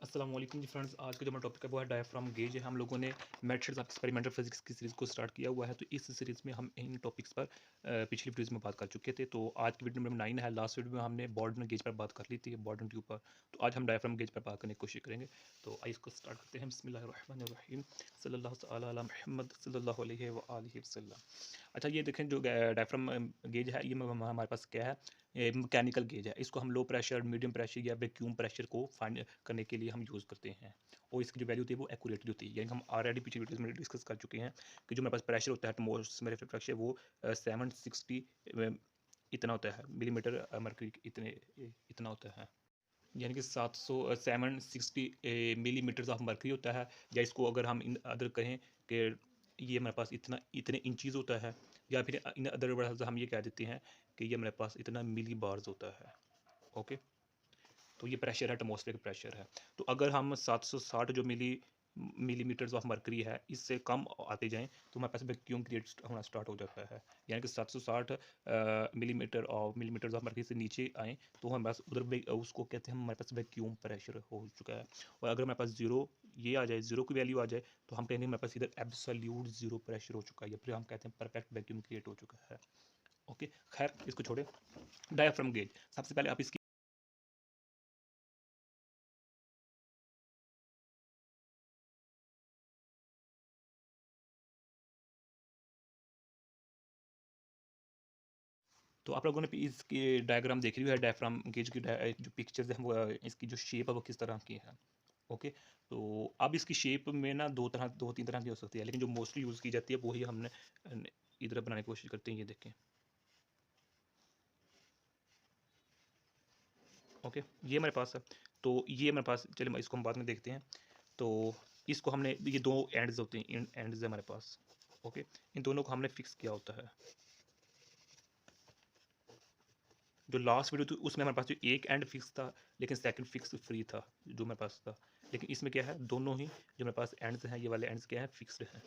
अस्सलाम वालेकुम जी फ्रेंड्स। आज का जो हमारा टॉपिक है वो है डायफ्राम गेज है। हम लोगों ने मेथड्स ऑफ एक्सपेरिमेंटल फिजिक्स की सीरीज़ को स्टार्ट किया हुआ है। तो इस सीरीज़ में हम इन टॉपिक्स पर पिछली वीडियोज़ में बात कर चुके थे। तो आज की वीडियो नंबर 9 है। लास्ट वीडियो में हमने बॉर्डन गेज पर बात कर ली थी, बॉर्डन ट्यूब पर। तो आज हम डायफ्राम गेज पर बात करने की कोशिश करेंगे। तो आइए इसको स्टार्ट करते हैं। बिस्मिल्लाहिर्रहमानिर्रहीम सल्लल्लाहु तआला अला मुहम्मद सल्लल्लाहु अलैहि व आलिहि वसल्लम। अच्छा, ये देखें जो डायफ्राम गेज है, ये हमारे पास क्या है, मैकेनिकल गेज है। इसको हम लो प्रेशर, मीडियम प्रेशर या वैक्यूम प्रेशर को फाइंड करने के लिए हम यूज़ करते हैं। और इसकी जो वैल्यू होती है वो एक्यूरेट होती है। यानी हम ऑलरेडी पिछली वीडियोज़ में डिस्कस कर चुके हैं कि जो मेरे पास प्रेशर होता है एटमॉस्फेरिक प्रेशर वो 760 इतना होता है मिलीमीटर मरकरी, इतना होता है। यानी कि 760 मिलीमीटर्स ऑफ मरकरी होता है। या इसको अगर हम इन अदर कहें कि ये हमारे पास इतने इंचीज़ होता है, या फिर इन अदर वर्ड्स हम ये कह देते हैं कि ये हमारे पास इतना मिली बार्स होता है। ओके, तो ये प्रेशर है, एटमॉस्फेरिक प्रेशर है। तो अगर हम 760 जो मिलीमीटर्स ऑफ मरकरी है, इससे कम आते जाएं तो हमारे पास वैक्यूम क्रिएट होना स्टार्ट हो जाता है। यानी कि 760 मिलीमीटर्स ऑफ मरकरी से नीचे आएँ तो हमारे पास उधर उसको कहते हैं, हमारे पास वैक्यूम प्रेशर हो चुका है। और अगर हमारे पास ज़ीरो ये आ जाए, ज़ीरो की वैल्यू आ जाए, तो हम कहेंगे हमारे पास इधर एब्सोल्यूट ज़ीरो प्रेशर हो चुका है, या फिर हम कहते हैं परफेक्ट वैक्यूम क्रिएट हो चुका है। ओके, खैर इसको छोड़े। डायफ्राम गेज, सबसे पहले आप इसकी तो आप लोगों ने इसकी डायग्राम देखी हुई है। डायफ्राम गेज की जो पिक्चर्स हैं वो इसकी जो शेप है वो किस तरह की है। ओके, तो अब इसकी शेप में ना दो तीन तरह की हो सकती है, लेकिन जो मोस्टली यूज़ की जाती है वही हमने इधर बनाने की कोशिश करते हैं। ये देखें। ओके, ये हमारे पास है। तो ये हमारे पास, चलिए इसको हम बाद में देखते हैं। तो इसको हमने, ये दो एंड्स होते हैं, एंड्स है हमारे पास। ओके, इन दोनों को हमने फिक्स किया होता है। जो लास्ट वीडियो थी उसमें हमारे पास जो एक एंड फिक्स था, लेकिन सेकंड फिक्स फ्री था जो मेरे पास था। लेकिन इसमें क्या है, दोनों ही जो मेरे पास एंड्स हैं, ये वाले एंड्स क्या है, फिक्स्ड हैं।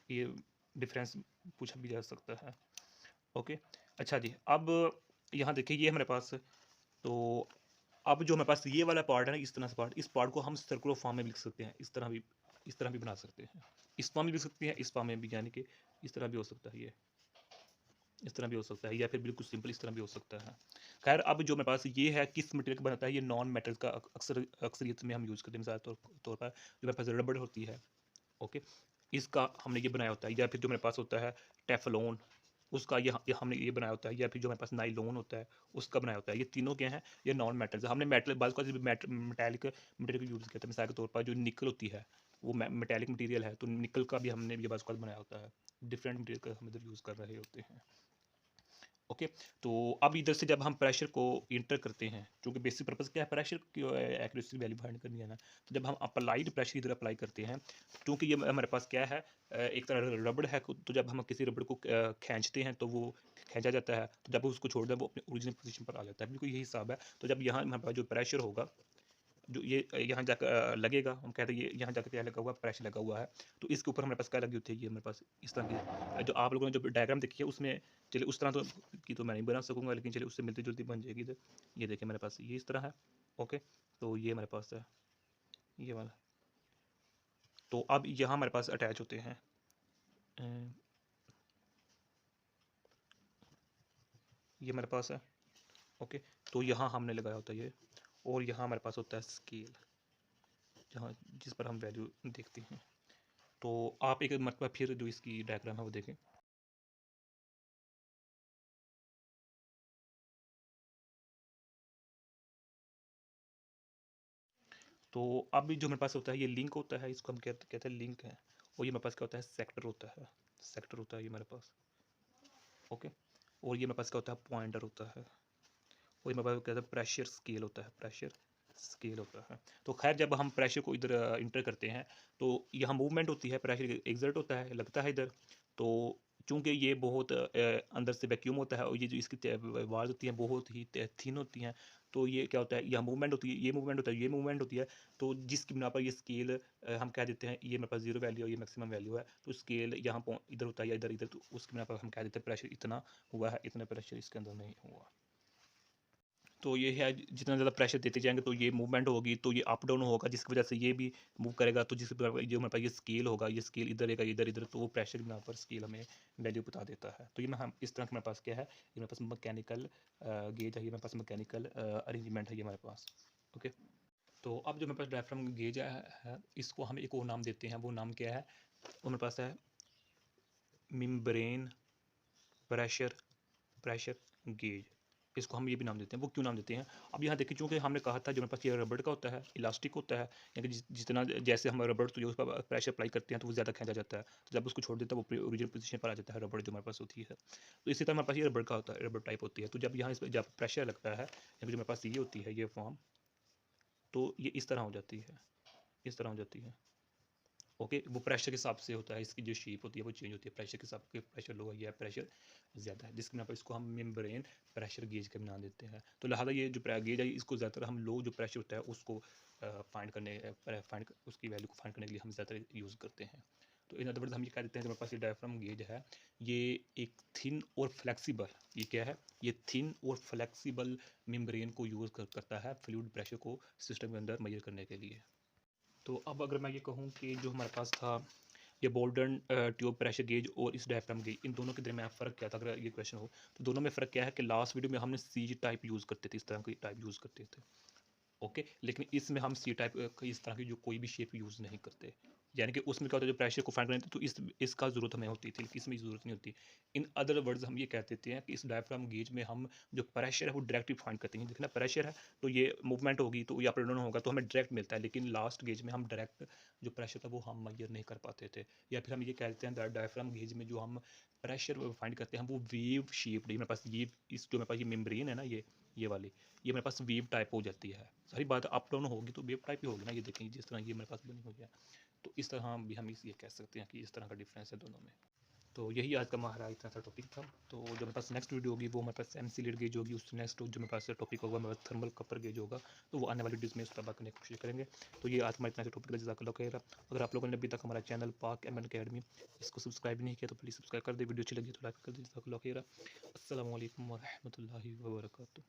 ये डिफरेंस पूछा भी जा सकता है। ओके, अच्छा जी, अब यहाँ देखिए ये हमारे पास। तो अब जो हमारे पास ये वाला पार्ट है ना, इस तरह से पार्ट, इस पार्ट को हम सर्कुलर फॉर्म में भी लिख सकते हैं। इस तरह भी बना सकते हैं। इस फॉर्म में भी लिख सकते हैं, इस फॉर्म में भी, यानी कि इस तरह भी हो सकता है, ये इस तरह भी हो सकता है, या फिर बिल्कुल सिंपल इस तरह भी हो सकता है। खैर, अब जो मेरे पास ये है, किस मटेरियल का बनता है, ये नॉन मेटल का अक्सरियत में हम यूज़ करते हैं। मिसाल तौर पर जो मेरे पास रबड़ होती है, ओके, इसका हमने ये बनाया होता है। या फिर जो मेरे पास होता है टेफलॉन, उसका ये हमने ये बनाया होता है। या फिर जो मेरे पास नाइलॉन होता है, उसका बनाया होता है। ये तीनों क्या हैं, ये नॉन मेटल्स। हमने मेटल बाज़ का मेटेलिक मटेरियल यूज़ किया था। मिसाल के तौर पर जो निकल होती है वो मेटेलिक मटेरियल है, तो निकल का भी हमने ये बाज़ का बनाया होता है। डिफरेंट मटेरियल का हम इधर यूज़ कर रहे होते हैं। ओके, तो अब इधर से जब हम प्रेशर को इंटर करते हैं, क्योंकि बेसिक पर्पस क्या है, प्रेशर की एक्यूरेसी वैल्यू फाइंड करनी है ना। तो जब हम अप्लाइड प्रेशर इधर अप्लाई करते हैं, क्योंकि ये हमारे पास क्या है, एक तरह रबड़ है, तो जब हम किसी रबड़ को खींचते हैं तो वो खींचा जाता है, तो जब उसको छोड़ दें वो अपने ओरिजिनल पोजीशन पर आ जाता है। बिल्कुल यही हिसाब है। तो जब यहाँ हमारे पास जो प्रेशर होगा, जो ये यहाँ जाकर लगेगा, हम कहते हैं ये यहाँ जाकर क्या लगा हुआ है, प्रेशर लगा हुआ है। तो इसके ऊपर हमारे पास क्या लगी होती है, ये हमारे पास इस तरह की, जो आप लोगों ने जो डायग्राम देखी है उसमें, चलिए उस तरह तो की तो मैं नहीं बना सकूंगा, लेकिन चलिए उससे मिलती जुलती बन जाएगी इधर। ये देखिए मेरे पास ये इस तरह है। ओके, तो ये हमारे पास है, ये वाला। तो अब यहाँ हमारे पास अटैच होते हैं, अ, ये हमारे पास है। ओके, तो यहाँ हमने लगाया होता है ये। और यहाँ हमारे पास होता है स्केल, जहाँ जिस पर हम वैल्यू देखते हैं। तो आप एक मरतबा फिर जो इसकी डायग्राम है वो देखें। तो अब जो मेरे पास होता है ये लिंक होता है, इसको हम कहते हैं लिंक है। और ये मेरे पास क्या होता है, सेक्टर होता है। सेक्टर होता है ये मेरे पास। ओके, और ये मेरे पास क्या होता है, पॉइंटर होता है। और ये मेरे पास क्या होता है, प्रेशर स्केल होता है। प्रेशर स्केल होता है। तो खैर, जब हम प्रेशर को इधर इंटर करते हैं तो यहाँ मूवमेंट होती है, प्रेशर एग्जर्ट होता है, लगता है इधर। तो चूंकि ये बहुत अंदर से वैक्यूम होता है, और ये जो इसकी वाल्स होती हैं बहुत ही थिन होती हैं, तो ये क्या होता है, यहाँ मूवमेंट होती है, ये मूवमेंट होता है, ये मूवमेंट होती है। तो जिसकी बिना पर ये स्केल हम कह देते हैं, ये मेरे पास जीरो वैल्यू है, ये मैक्सिमम वैल्यू है। तो स्केल यहाँ इधर होता है या इधर इधर, तो उसकी बिना पर हम कह देते हैं प्रेशर इतना हुआ है, इतना प्रेशर इसके अंदर नहीं हुआ। तो ये है जितना ज़्यादा प्रेशर देते जाएंगे तो ये मूवमेंट होगी, तो ये अप डाउन होगा, जिसकी वजह से ये भी मूव करेगा, तो जिसकी जो हमारे पास ये स्केल होगा, ये स्केल इधर रहेगा, इधर इधर, तो वो प्रेशर यहाँ पर स्केल हमें वैल्यू बता देता है। तो ये मैं हम इस तरह के मेरे पास क्या है, ये मेरे पास मैकेनिकल गेज है, ये मेरे पास मैकेनिकल अरेंजमेंट है ये हमारे पास। ओके, तो अब जो मेरे पास डायफ्राम गेज है, इसको हम एक और नाम देते हैं। वो नाम क्या है, वो मेरे पास है मेम्ब्रेन प्रेशर प्रेशर गेज। इसको हम ये भी नाम देते हैं। वो क्यों नाम देते हैं, अब यहाँ देखिए, चूँकि हमने कहा था जो मेरे पास ये रबड़ का होता है, इलास्टिक होता है, यानी कि जितना जैसे हम रबड़ तो जो उस पर प्रेशर अप्लाई करते हैं तो वो ज़्यादा खींचा जाता है, तो जब उसको छोड़ देते हैं वो ओरिजिनल पोजीशन पर आ जाता है रबड़ जो हमारे पास होती है। तो इसी तरह हमारे पास ये रबड़ का होता है, रबड़ टाइप होती है। तो जब यहाँ इस पर जब प्रेशर लगता है, यानी कि जो मेरे पास ये होती है ये फॉर्म, तो ये इस तरह हो जाती है, इस तरह हो जाती है। ओके, वो प्रेशर के हिसाब से होता है, इसकी जो शेप होती है वो चेंज होती है प्रेशर के हिसाब से। प्रेशर लो है या प्रेशर ज़्यादा है, जिसके नाम पर इसको हम मेम्ब्रेन प्रेशर गेज का नाम देते हैं। तो लिहाजा ये जो गेज है इसको ज़्यादातर हम लो जो प्रेशर होता है उसको फाइंड करने उसकी वैल्यू को फाइंड करने के लिए हम ज़्यादातर यूज़ करते हैं। तो इन अदर वर्ड्स हम ये कह देते हैं कि हमारे पास ये डायफ्राम गेज है, ये एक थिन और फ्लेक्सिबल, ये क्या है, ये थिन और फ्लेक्सिबल मेम्ब्रेन को यूज़ करता है फ्लूइड प्रेशर को सिस्टम के अंदर मेजर करने के लिए। तो अब अगर मैं ये कहूँ कि जो हमारे पास था ये बोल्डन ट्यूब प्रेशर गेज और इस डायफ्राम गेज, इन दोनों के दरमियान फ़र्क क्या था, अगर ये क्वेश्चन हो तो दोनों में फ़र्क क्या है कि लास्ट वीडियो में हमने सी टाइप यूज़ करते थे, इस तरह की टाइप यूज़ करते थे। ओके, लेकिन इसमें हम सी टाइप इस तरह की जो कोई भी शेप यूज़ नहीं करते, यानी कि उसमें क्या होता है जो प्रेशर को फाइंड करते थे तो इसका ज़रूरत हमें होती थी, लेकिन इसमें ज़रूरत नहीं होती। इन अदर वर्ड्स हम ये कह देते हैं कि इस डायफ्राम गेज में हम जो प्रेशर है वो डायरेक्टली फाइंड करते हैं। देखना प्रेशर है तो ये मूवमेंट होगी तो ये अप डाउन होगा तो हमें डायरेक्ट मिलता है, लेकिन लास्ट गेज में हम डायरेक्ट जो प्रेशर था वो हम मेजर नहीं कर पाते थे। या फिर हम ये कह देते हैं डायफ्राम गेज में जो हम प्रेशर फाइंड करते हैं वो वेव शेप्ड, मेरे पास ये इस जो मेरे पास ये मेम्ब्रेन है ना, ये वाली, ये मेरे पास वेव टाइप हो जाती है। सारी बात अप डाउन होगी तो वेव टाइप ही होगी ना, ये देखेंगे जिस तरह ये मेरे पास बनी हुई है। तो इस तरह भी हम ये कह सकते हैं कि इस तरह का डिफरेंस है दोनों में। तो यही आज का हमारा इतना सा टॉपिक था। तो जो मेरे पास नेक्स्ट वीडियो होगी वो मेरे पास एम सी लीड गेज होगी, उससे नेक्स्ट जो मेरे पास टॉपिक होगा मेरे पास थर्मल कपर गेज होगा, तो वो आने वाली वीडियोज़ में उस पर बात करने की कोशिश करेंगे। तो ये आज हमारा इतना सा टॉपिक जज़ाकल्लाह खैर। अगर आप लोगों ने अभी तक हमारा चैनल पाक एम अकेडमी इसको सब्सक्राइब नहीं किया तो प्लीज़ सब्सक्राइब कर दे, वीडियो अच्छी लगी तो लाइक कर दे, जज़ाकल्लाह खैर। अस्सलामु अलैकुम व रहमतुल्लाहि व बरकातुहू।